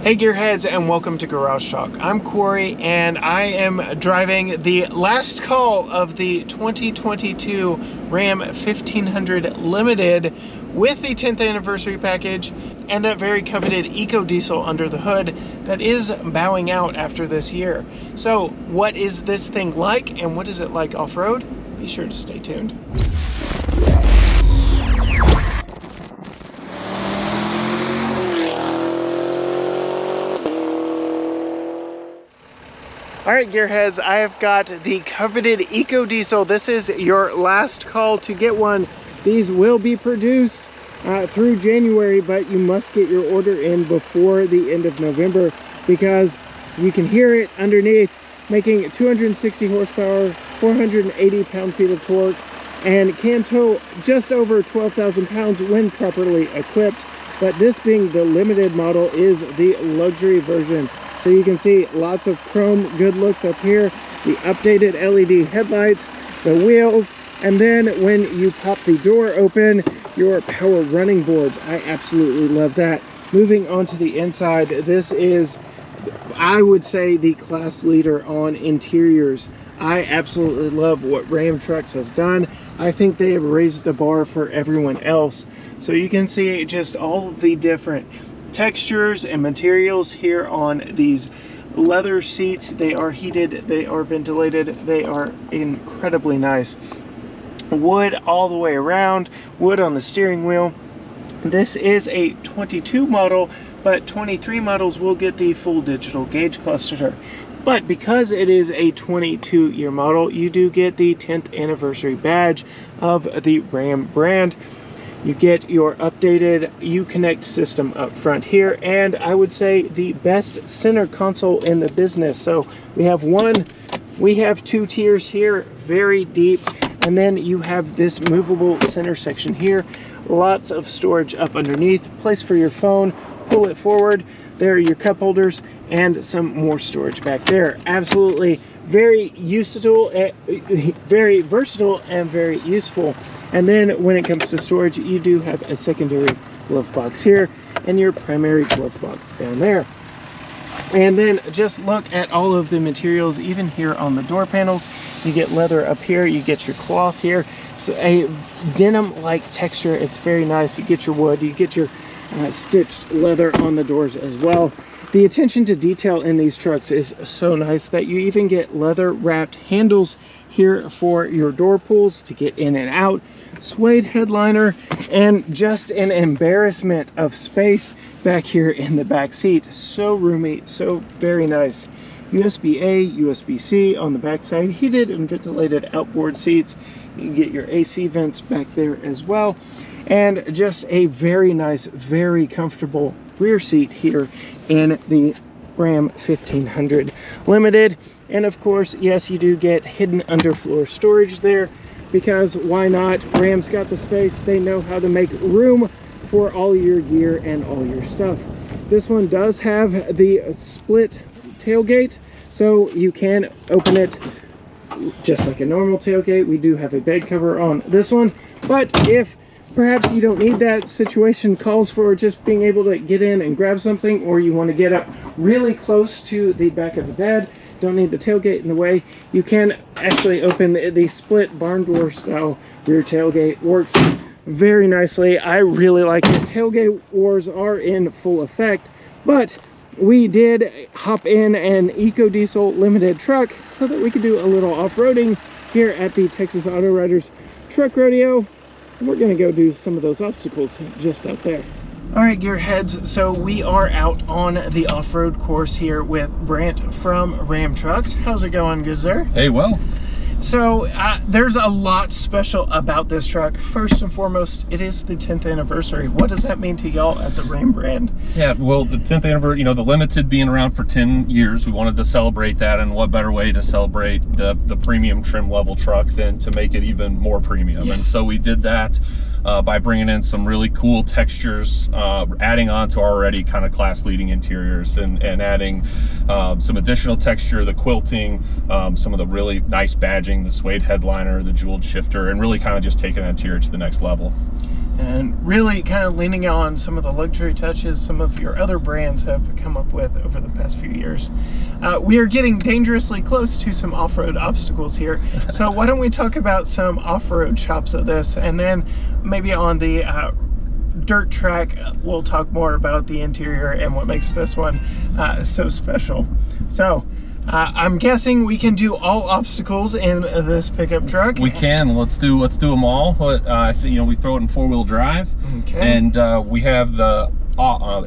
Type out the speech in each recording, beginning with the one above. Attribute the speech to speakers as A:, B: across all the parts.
A: Hey Gearheads, and welcome to Garage Talk. I'm Corey and I am driving the last call of the 2022 Ram 1500 Limited with the 10th anniversary package and that very coveted EcoDiesel under the hood that is bowing out after this year. So what is this thing like and what is it like off-road? Be sure to stay tuned. All right, Gearheads, I have got the coveted EcoDiesel. This is your last call to get one. These will be produced through January, but you must get your order in before the end of November because you can hear it underneath, making 260 horsepower, 480 pound-feet of torque, and can tow just over 12,000 pounds when properly equipped. But this being the limited model is the luxury version. So you can see lots of chrome good looks up here, the updated LED headlights, the wheels, and then when you pop the door open, your power running boards. I absolutely love that. Moving on to the inside, this is, I would say, the class leader on interiors. I absolutely love what Ram Trucks has done. I think they have raised the bar for everyone else. So you can see just all of the different textures and materials here on these leather seats. They are heated, they are ventilated, they are incredibly nice. Wood all the way around, wood on the steering wheel. This is a 22 model, but 23 models will get the full digital gauge cluster. But because it is a 22-year model, you do get the 10th anniversary badge of the Ram brand. You get your updated Uconnect system up front here, and I would say the best center console in the business. So we have two tiers here, very deep, and then you have this movable center section here. Lots of storage up underneath, place for your phone, pull it forward. There are your cup holders and some more storage back there. Absolutely very useful, very versatile and very useful. And then when it comes to storage, you do have a secondary glove box here and your primary glove box down there. And then just look at all of the materials, even here on the door panels. You get leather up here, you get your cloth here. It's a denim-like texture. It's very nice. You get your wood, you get your stitched leather on the doors as well. The attention to detail in these trucks is so nice that you even get leather wrapped handles here for your door pulls to get in and out, suede headliner, and just an embarrassment of space back here in the back seat. So roomy, so very nice. USB-A, USB-C on the back side, heated and ventilated outboard seats. You can get your AC vents back there as well. And just a very nice, very comfortable rear seat here in the Ram 1500 Limited. And of course, yes, you do get hidden underfloor storage there because why not? Ram's got the space. They know how to make room for all your gear and all your stuff. This one does have the split tailgate, so you can open it just like a normal tailgate. We do have a bed cover on this one, but if perhaps you don't need that, situation calls for just being able to get in and grab something, or you want to get up really close to the back of the bed, don't need the tailgate in the way, you can actually open the split barn door style rear tailgate. Works very nicely. I really like it. Tailgate wars are in full effect, but we did hop in an EcoDiesel limited truck so that we could do a little off-roading here at the Texas Auto Riders Truck Rodeo. We're gonna go do some of those obstacles just out there. All right, Gearheads, so we are out on the off-road course here with Brant from Ram Trucks. How's it going, good sir?
B: Hey, well.
A: So there's a lot special about this truck. First and foremost, it is the 10th anniversary. What does that mean to y'all at the Ram brand?
B: Yeah, well, the 10th anniversary, you know, the Limited being around for 10 years, we wanted to celebrate that, and what better way to celebrate the premium trim level truck than to make it even more premium.
A: Yes.
B: And so we did that by bringing in some really cool textures, adding on to our already kind of class leading interiors, and adding some additional texture, the quilting, some of the really nice badging, the suede headliner, the jeweled shifter, and really kind of just taking that interior to the next level.
A: and really kind of leaning on some of the luxury touches some of your other brands have come up with over the past few years. We are getting dangerously close to some off-road obstacles here, so why don't we talk about some off-road shops of this, and then maybe on the dirt track we'll talk more about the interior and what makes this one so special. So I'm guessing we can do all obstacles in this pickup truck.
B: We can. Let's do them all. But we throw it in 4-wheel drive,
A: okay.
B: And we have the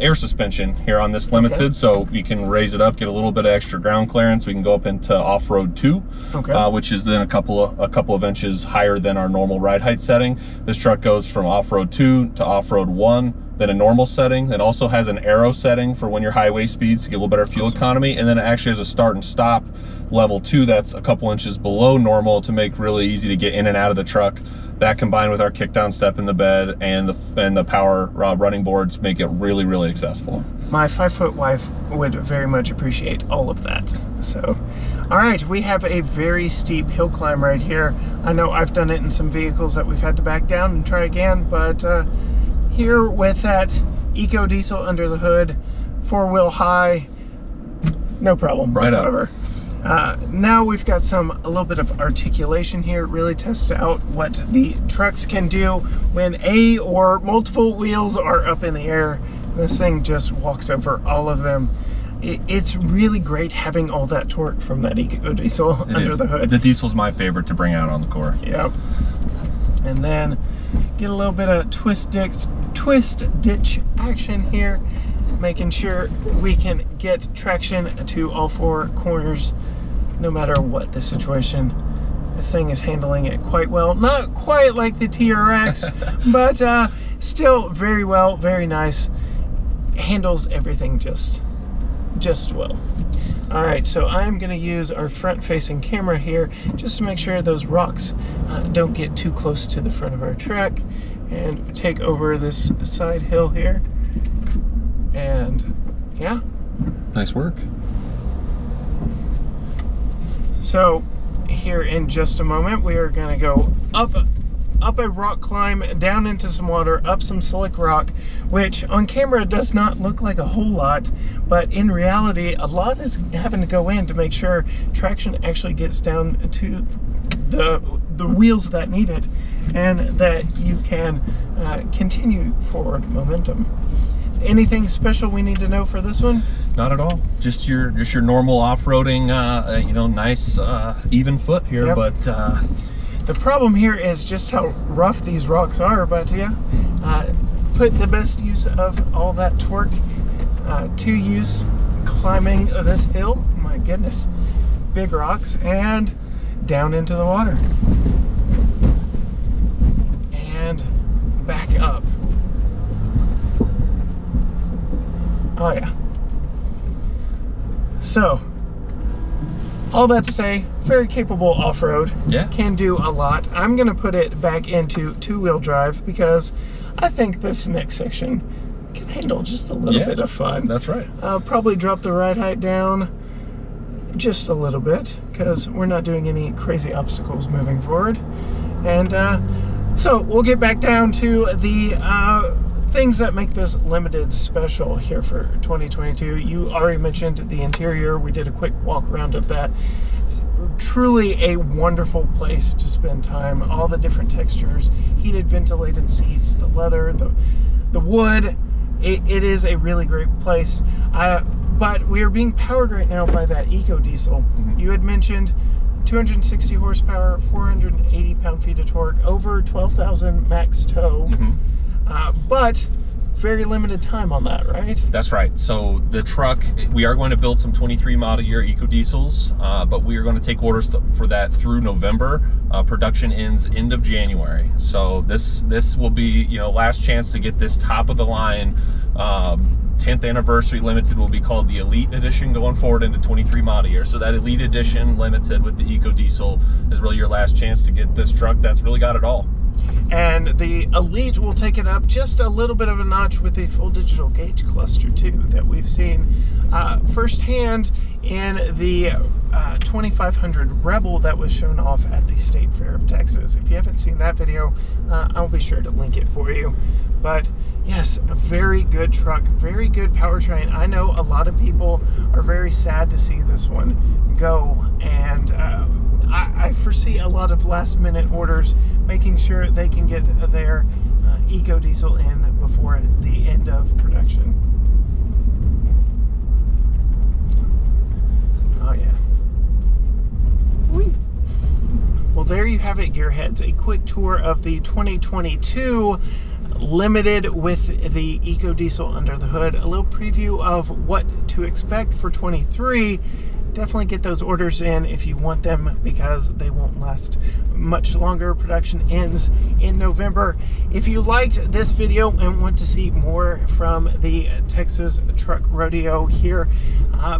B: air suspension here on this Limited,
A: okay.
B: So you can raise it up, get a little bit of extra ground clearance. We can go up into off-road 2,
A: okay.
B: Which is then a couple of inches higher than our normal ride height setting. This truck goes from off-road 2 to off-road 1. Then a normal setting. It also has an aero setting for when your highway speeds to get a little better fuel economy, and then it actually has a start and stop level 2 that's a couple inches below normal to make really easy to get in and out of the truck. That combined with our kickdown step in the bed and the power running boards make it really, really accessible.
A: My 5-foot wife would very much appreciate all of that. So, all right, we have a very steep hill climb right here. I know I've done it in some vehicles that we've had to back down and try again, but here with that EcoDiesel under the hood, 4-wheel high, no problem whatsoever. Now we've got a little bit of articulation here, really test out what the trucks can do when a or multiple wheels are up in the air. This thing just walks over all of them. It's really great having all that torque from that EcoDiesel under the hood.
B: The diesel's my favorite to bring out on the core.
A: Yep. And then get a little bit of twist ditch action here, making sure we can get traction to all 4 corners no matter what the situation. This thing is handling it quite well. Not quite like the TRX, but still very well, very nice. Handles everything just well. All right, so I'm gonna use our front-facing camera here just to make sure those rocks don't get too close to the front of our truck, and take over this side hill here. And yeah.
B: Nice work.
A: So here in just a moment, we are gonna go up a rock climb, down into some water, up some slick rock, which on camera does not look like a whole lot, but in reality, a lot is having to go in to make sure traction actually gets down to the wheels that need it, and that you can continue forward momentum. Anything special we need to know for this one?
B: Not at all. Just your normal off-roading, nice even foot here,
A: yep.
B: But
A: the problem here is just how rough these rocks are, but yeah, put the best use of all that torque to use climbing this hill. My goodness, big rocks, and down into the water. And back up. Oh yeah. So, all that to say, very capable off-road.
B: Yeah. Can
A: do a lot. I'm gonna put it back into 2-wheel drive because I think this next section can handle just a little bit of fun.
B: That's right.
A: I'll probably drop the ride height down just a little bit because we're not doing any crazy obstacles moving forward. And so we'll get back down to the things that make this Limited special here for 2022. You already mentioned the interior. We did a quick walk around of that. Truly a wonderful place to spend time. All the different textures, heated ventilated seats, the leather, the wood. It is a really great place. But we are being powered right now by that EcoDiesel. Mm-hmm. You had mentioned 260 horsepower, 480 pound-feet of torque, over 12,000 max tow. Mm-hmm. But very limited time on that, right?
B: That's right. So the truck, we are going to build some 23 model year EcoDiesels, but we are going to take orders for that through November. Production ends end of January. So this will be, last chance to get this top of the line 10th anniversary Limited will be called the Elite Edition going forward into 23 model year. So that Elite Edition Limited with the EcoDiesel is really your last chance to get this truck that's really got it all.
A: And the Elite will take it up just a little bit of a notch with the full digital gauge cluster too that we've seen firsthand in the 2500 Rebel that was shown off at the State Fair of Texas. If you haven't seen that video, I'll be sure to link it for you. But yes, a very good truck, very good powertrain. I know a lot of people are very sad to see this one go, and I foresee a lot of last-minute orders, making sure they can get their EcoDiesel in before the end of production. Oh yeah. Whee. Well, there you have it, gearheads. A quick tour of the 2022 Limited with the EcoDiesel under the hood. A little preview of what to expect for 23. Definitely get those orders in if you want them, because they won't last much longer. Production ends in November. If you liked this video and want to see more from the Texas Truck Rodeo here,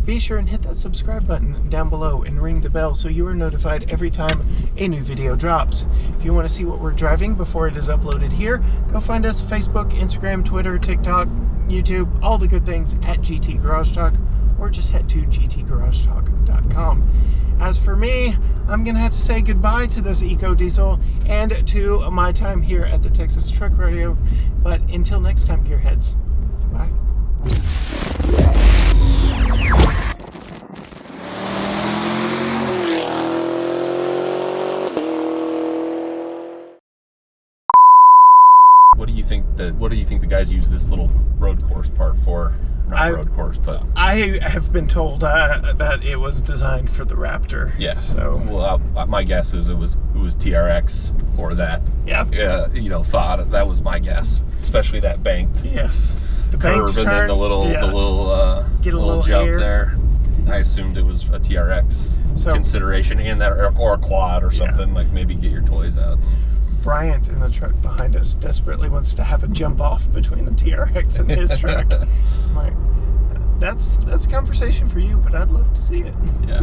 A: be sure and hit that subscribe button down below and ring the bell so you are notified every time a new video drops. If you want to see what we're driving before it is uploaded here, go find us Facebook, Instagram, Twitter, TikTok, YouTube, all the good things at GT Garage Talk, or just head to gtgaragetalk.com. As for me, I'm gonna have to say goodbye to this EcoDiesel and to my time here at the Texas Truck Rodeo. But until next time, gearheads, bye.
B: What do you think the guys use this little road course part for? Not road course, but
A: I have been told that it was designed for the Raptor.
B: yeah.
A: So
B: well, my guess is it was TRX or that.
A: yeah.
B: Thought that was my guess, especially that banked
A: Yes. The
B: curve
A: banked
B: and
A: turn,
B: then the little
A: yeah. Get a
B: little
A: little
B: jump
A: air.
B: there. I assumed it was a TRX
A: So-
B: consideration, and that or a quad or something, like maybe get your toys out.
A: Bryant in the truck behind us desperately wants to have a jump off between the TRX and his truck. I'm like, that's conversation for you, but I'd love to see it.
B: Yeah.